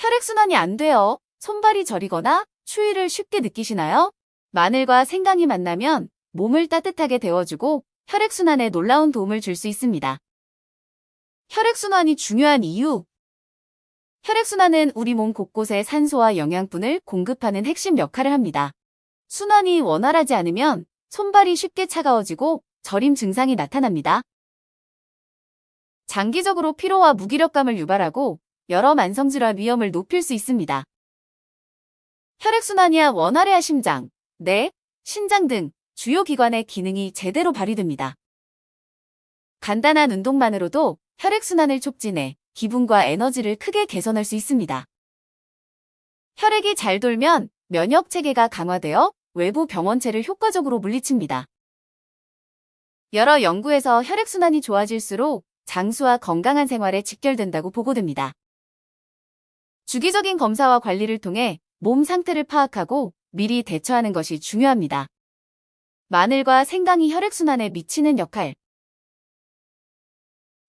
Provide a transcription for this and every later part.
혈액순환이 안 돼요. 손발이 저리거나 추위를 쉽게 느끼시나요? 마늘과 생강이 만나면 몸을 따뜻하게 데워주고 혈액순환에 놀라운 도움을 줄 수 있습니다. 혈액순환이 중요한 이유. 혈액순환은 우리 몸 곳곳에 산소와 영양분을 공급하는 핵심 역할을 합니다. 순환이 원활하지 않으면 손발이 쉽게 차가워지고 저림 증상이 나타납니다. 장기적으로 피로와 무기력감을 유발하고 여러 만성질환 위험을 높일 수 있습니다. 혈액순환이 원활해야 심장, 뇌, 신장 등 주요 기관의 기능이 제대로 발휘됩니다. 간단한 운동만으로도 혈액순환을 촉진해 기분과 에너지를 크게 개선할 수 있습니다. 혈액이 잘 돌면 면역체계가 강화되어 외부 병원체를 효과적으로 물리칩니다. 여러 연구에서 혈액순환이 좋아질수록 장수와 건강한 생활에 직결된다고 보고됩니다. 주기적인 검사와 관리를 통해 몸 상태를 파악하고 미리 대처하는 것이 중요합니다. 마늘과 생강이 혈액순환에 미치는 역할.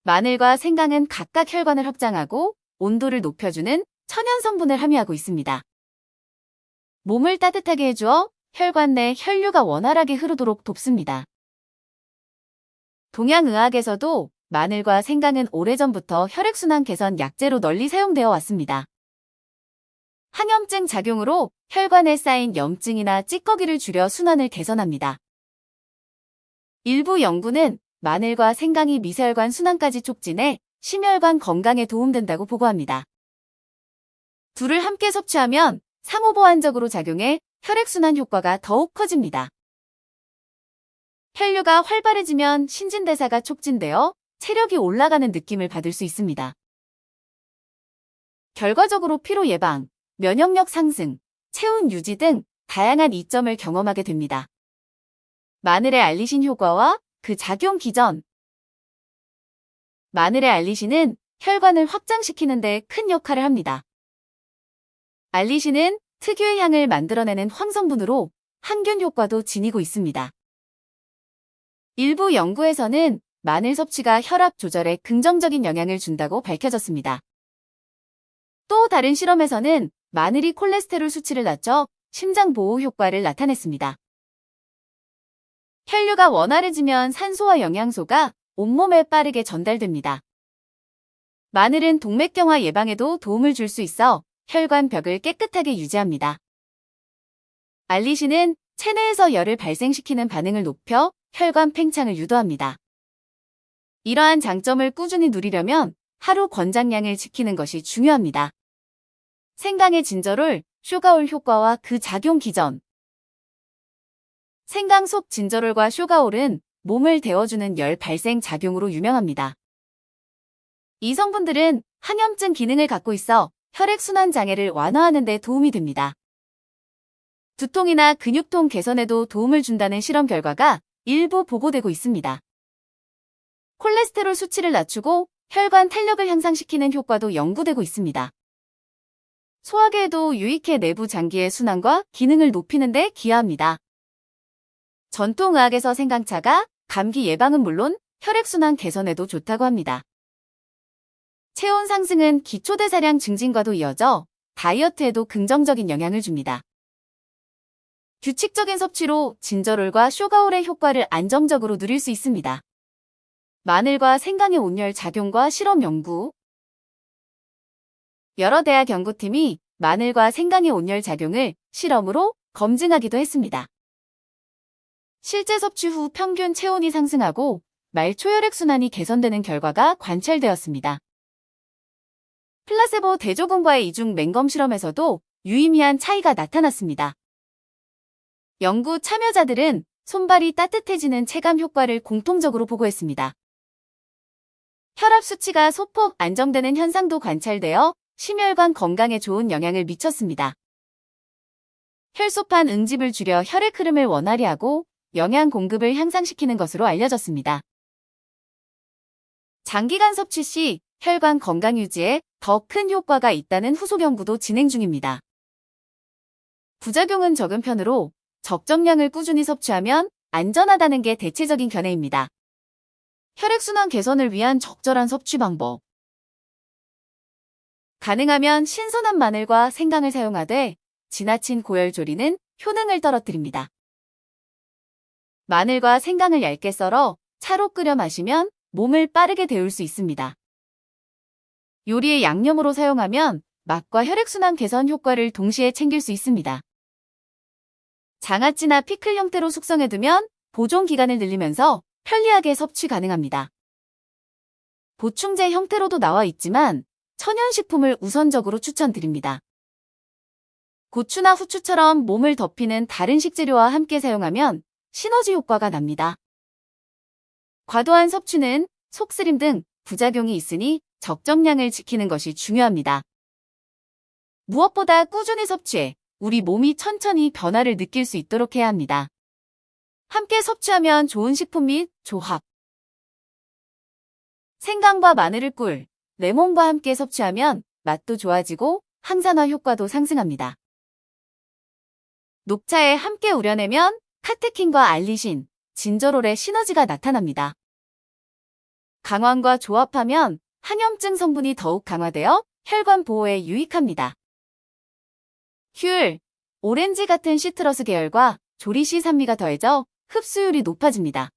마늘과 생강은 각각 혈관을 확장하고 온도를 높여주는 천연 성분을 함유하고 있습니다. 몸을 따뜻하게 해주어 혈관 내 혈류가 원활하게 흐르도록 돕습니다. 동양의학에서도 마늘과 생강은 오래전부터 혈액순환 개선 약재로 널리 사용되어 왔습니다. 항염증 작용으로 혈관에 쌓인 염증이나 찌꺼기를 줄여 순환을 개선합니다. 일부 연구는 마늘과 생강이 미세혈관 순환까지 촉진해 심혈관 건강에 도움된다고 보고합니다. 둘을 함께 섭취하면 상호보완적으로 작용해 혈액순환 효과가 더욱 커집니다. 혈류가 활발해지면 신진대사가 촉진되어 체력이 올라가는 느낌을 받을 수 있습니다. 결과적으로 피로 예방, 면역력 상승, 체온 유지 등 다양한 이점을 경험하게 됩니다. 마늘의 알리신 효과와 그 작용 기전. 마늘의 알리신은 혈관을 확장시키는 데 큰 역할을 합니다. 알리신은 특유의 향을 만들어내는 황성분으로 항균 효과도 지니고 있습니다. 일부 연구에서는 마늘 섭취가 혈압 조절에 긍정적인 영향을 준다고 밝혀졌습니다. 또 다른 실험에서는 마늘이 콜레스테롤 수치를 낮춰 심장 보호 효과를 나타냈습니다. 혈류가 원활해지면 산소와 영양소가 온몸에 빠르게 전달됩니다. 마늘은 동맥경화 예방에도 도움을 줄 수 있어 혈관 벽을 깨끗하게 유지합니다. 알리신은 체내에서 열을 발생시키는 반응을 높여 혈관 팽창을 유도합니다. 이러한 장점을 꾸준히 누리려면 하루 권장량을 지키는 것이 중요합니다. 생강의 진저롤, 쇼가올 효과와 그 작용 기전. 생강 속 진저롤과 쇼가올은 몸을 데워주는 열 발생 작용으로 유명합니다. 이 성분들은 항염증 기능을 갖고 있어 혈액순환 장애를 완화하는 데 도움이 됩니다. 두통이나 근육통 개선에도 도움을 준다는 실험 결과가 일부 보고되고 있습니다. 콜레스테롤 수치를 낮추고 혈관 탄력을 향상시키는 효과도 연구되고 있습니다. 소화계에도 유익해 내부 장기의 순환과 기능을 높이는 데 기여합니다. 전통의학에서 생강차가 감기 예방은 물론 혈액순환 개선에도 좋다고 합니다. 체온 상승은 기초대사량 증진과도 이어져 다이어트에도 긍정적인 영향을 줍니다. 규칙적인 섭취로 진저롤과 쇼가올의 효과를 안정적으로 누릴 수 있습니다. 마늘과 생강의 온열 작용과 실험 연구. 여러 대학 연구팀이 마늘과 생강의 온열 작용을 실험으로 검증하기도 했습니다. 실제 섭취 후 평균 체온이 상승하고 말초혈액순환이 개선되는 결과가 관찰되었습니다. 플라세보 대조군과의 이중 맹검 실험에서도 유의미한 차이가 나타났습니다. 연구 참여자들은 손발이 따뜻해지는 체감 효과를 공통적으로 보고했습니다. 혈압 수치가 소폭 안정되는 현상도 관찰되어 심혈관 건강에 좋은 영향을 미쳤습니다. 혈소판 응집을 줄여 혈액 흐름을 원활히 하고 영양 공급을 향상시키는 것으로 알려졌습니다. 장기간 섭취 시 혈관 건강 유지에 더 큰 효과가 있다는 후속 연구도 진행 중입니다. 부작용은 적은 편으로 적정량을 꾸준히 섭취하면 안전하다는 게 대체적인 견해입니다. 혈액순환 개선을 위한 적절한 섭취 방법. 가능하면 신선한 마늘과 생강을 사용하되 지나친 고열 조리는 효능을 떨어뜨립니다. 마늘과 생강을 얇게 썰어 차로 끓여 마시면 몸을 빠르게 데울 수 있습니다. 요리에 양념으로 사용하면 맛과 혈액순환 개선 효과를 동시에 챙길 수 있습니다. 장아찌나 피클 형태로 숙성해두면 보존 기간을 늘리면서 편리하게 섭취 가능합니다. 보충제 형태로도 나와 있지만 천연식품을 우선적으로 추천드립니다. 고추나 후추처럼 몸을 덮이는 다른 식재료와 함께 사용하면 시너지 효과가 납니다. 과도한 섭취는 속쓰림 등 부작용이 있으니 적정량을 지키는 것이 중요합니다. 무엇보다 꾸준히 섭취해 우리 몸이 천천히 변화를 느낄 수 있도록 해야 합니다. 함께 섭취하면 좋은 식품 및 조합. 생강과 마늘을 꿀, 레몬과 함께 섭취하면 맛도 좋아지고 항산화 효과도 상승합니다. 녹차에 함께 우려내면 카테킨과 알리신, 진저롤의 시너지가 나타납니다. 강황과 조합하면 항염증 성분이 더욱 강화되어 혈관 보호에 유익합니다. 귤, 오렌지 같은 시트러스 계열과 조리시 산미가 더해져 흡수율이 높아집니다.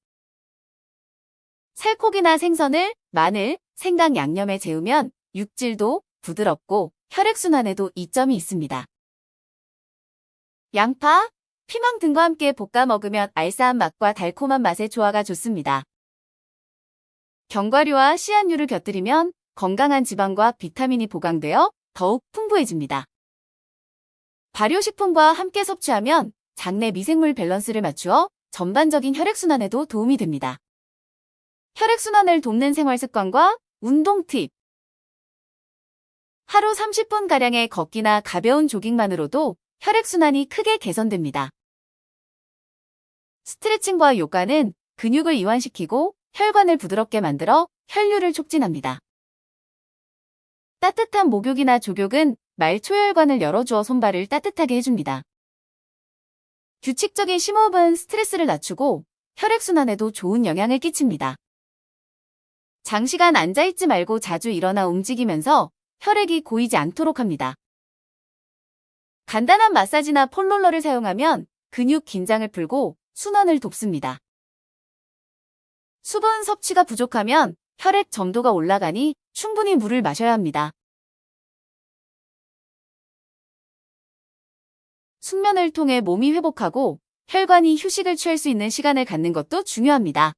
살코기나 생선을 마늘, 생강 양념에 재우면 육질도 부드럽고 혈액순환에도 이점이 있습니다. 양파, 피망 등과 함께 볶아 먹으면 알싸한 맛과 달콤한 맛의 조화가 좋습니다. 견과류와 씨앗류를 곁들이면 건강한 지방과 비타민이 보강되어 더욱 풍부해집니다. 발효식품과 함께 섭취하면 장내 미생물 밸런스를 맞추어 전반적인 혈액순환에도 도움이 됩니다. 혈액순환을 돕는 생활습관과 운동 팁. 하루 30분가량의 걷기나 가벼운 조깅만으로도 혈액순환이 크게 개선됩니다. 스트레칭과 요가는 근육을 이완시키고 혈관을 부드럽게 만들어 혈류를 촉진합니다. 따뜻한 목욕이나 족욕은 말초혈관을 열어주어 손발을 따뜻하게 해줍니다. 규칙적인 심호흡은 스트레스를 낮추고 혈액순환에도 좋은 영향을 끼칩니다. 장시간 앉아있지 말고 자주 일어나 움직이면서 혈액이 고이지 않도록 합니다. 간단한 마사지나 폴롤러를 사용하면 근육 긴장을 풀고 순환을 돕습니다. 수분 섭취가 부족하면 혈액 점도가 올라가니 충분히 물을 마셔야 합니다. 숙면을 통해 몸이 회복하고 혈관이 휴식을 취할 수 있는 시간을 갖는 것도 중요합니다.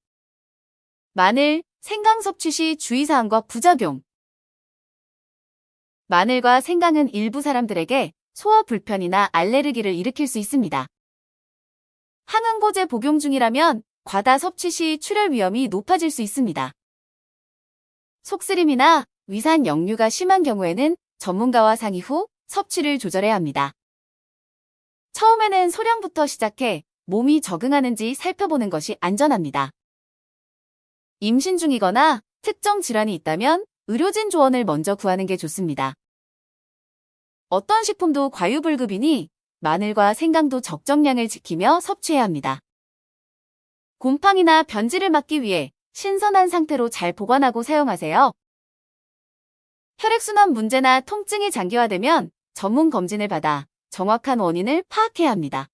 마늘, 생강 섭취 시 주의사항과 부작용. 마늘과 생강은 일부 사람들에게 소화 불편이나 알레르기를 일으킬 수 있습니다. 항응고제 복용 중이라면 과다 섭취 시 출혈 위험이 높아질 수 있습니다. 속쓰림이나 위산 역류가 심한 경우에는 전문가와 상의 후 섭취를 조절해야 합니다. 처음에는 소량부터 시작해 몸이 적응하는지 살펴보는 것이 안전합니다. 임신 중이거나 특정 질환이 있다면 의료진 조언을 먼저 구하는 게 좋습니다. 어떤 식품도 과유불급이니 마늘과 생강도 적정량을 지키며 섭취해야 합니다. 곰팡이나 변질을 막기 위해 신선한 상태로 잘 보관하고 사용하세요. 혈액순환 문제나 통증이 장기화되면 전문 검진을 받아 정확한 원인을 파악해야 합니다.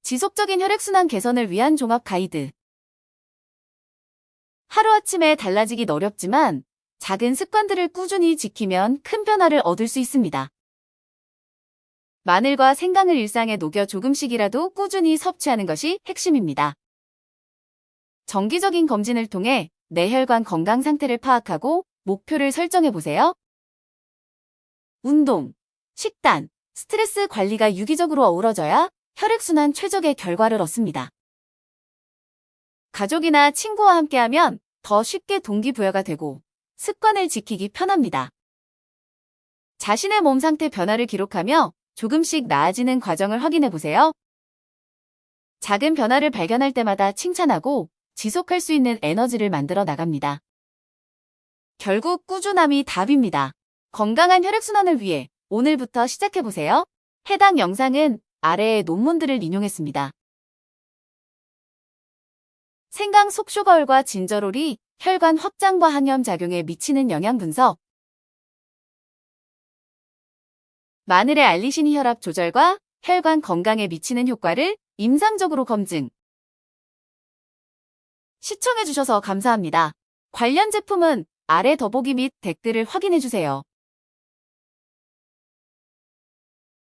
지속적인 혈액순환 개선을 위한 종합 가이드. 하루아침에 달라지긴 어렵지만 작은 습관들을 꾸준히 지키면 큰 변화를 얻을 수 있습니다. 마늘과 생강을 일상에 녹여 조금씩이라도 꾸준히 섭취하는 것이 핵심입니다. 정기적인 검진을 통해 뇌혈관 건강 상태를 파악하고 목표를 설정해 보세요. 운동, 식단, 스트레스 관리가 유기적으로 어우러져야 혈액순환 최적의 결과를 얻습니다. 가족이나 친구와 함께하면 더 쉽게 동기부여가 되고 습관을 지키기 편합니다. 자신의 몸 상태 변화를 기록하며 조금씩 나아지는 과정을 확인해 보세요. 작은 변화를 발견할 때마다 칭찬하고 지속할 수 있는 에너지를 만들어 나갑니다. 결국 꾸준함이 답입니다. 건강한 혈액순환을 위해 오늘부터 시작해보세요. 해당 영상은 아래의 논문들을 인용했습니다. 생강 속쇼가올과 진저롤이 혈관 확장과 항염작용에 미치는 영향 분석. 마늘의 알리신 혈압 조절과 혈관 건강에 미치는 효과를 임상적으로 검증. 시청해주셔서 감사합니다. 관련 제품은 아래 더보기 및 댓글을 확인해주세요.